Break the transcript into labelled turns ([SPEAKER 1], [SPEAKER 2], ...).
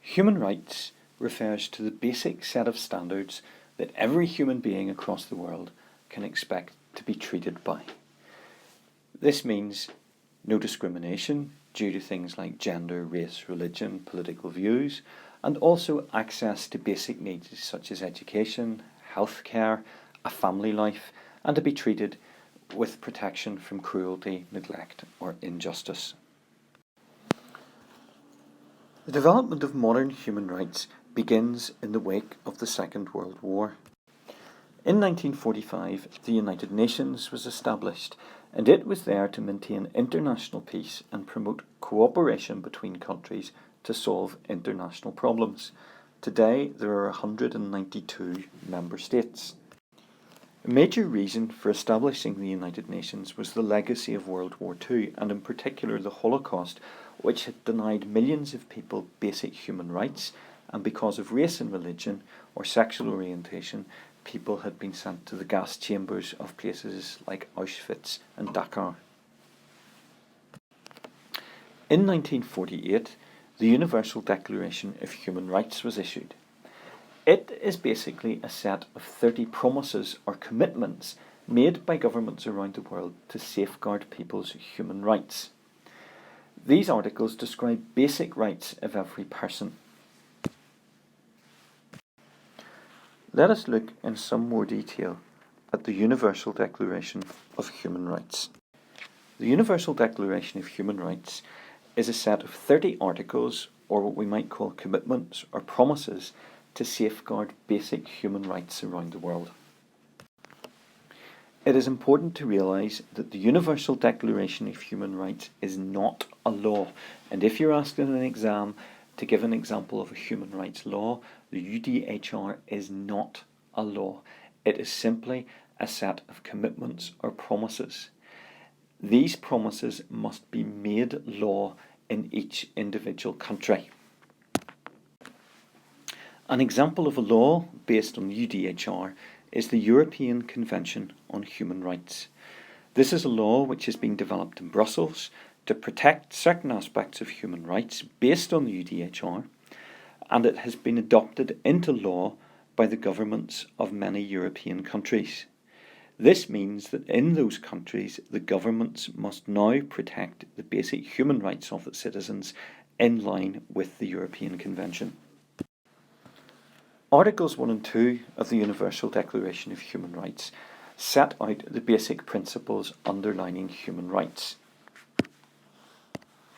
[SPEAKER 1] Human rights refers to the basic set of standards that every human being across the world can expect to be treated by. This means no discrimination due to things like gender, race, religion, political views, and also access to basic needs such as education, healthcare, a family life, and to be treated with protection from cruelty, neglect, or injustice. The development of modern human rights begins in the wake of the Second World War. In 1945, the United Nations was established, and it was there to maintain international peace and promote cooperation between countries to solve international problems. Today, there are 192 member states. A major reason for establishing the United Nations was the legacy of World War II, and in particular the Holocaust, which had denied millions of people basic human rights, and because of race and religion or sexual orientation, people had been sent to the gas chambers of places like Auschwitz and Dachau. In 1948, the Universal Declaration of Human Rights was issued. It is basically a set of 30 promises or commitments made by governments around the world to safeguard people's human rights. These articles describe basic rights of every person. Let us look in some more detail at the Universal Declaration of Human Rights. The Universal Declaration of Human Rights is a set of 30 articles, or what we might call commitments or promises, to safeguard basic human rights around the world. It is important to realise that the Universal Declaration of Human Rights is not a law, and if you're asked in an exam to give an example of a human rights law, the UDHR is not a law. It is simply a set of commitments or promises. These promises must be made law in each individual country. An example of a law based on UDHR is the European Convention on Human Rights. This is a law which has been developed in Brussels to protect certain aspects of human rights based on the UDHR, and it has been adopted into law by the governments of many European countries. This means that in those countries, the governments must now protect the basic human rights of its citizens in line with the European Convention. Articles 1 and 2 of the Universal Declaration of Human Rights set out the basic principles underlining human rights.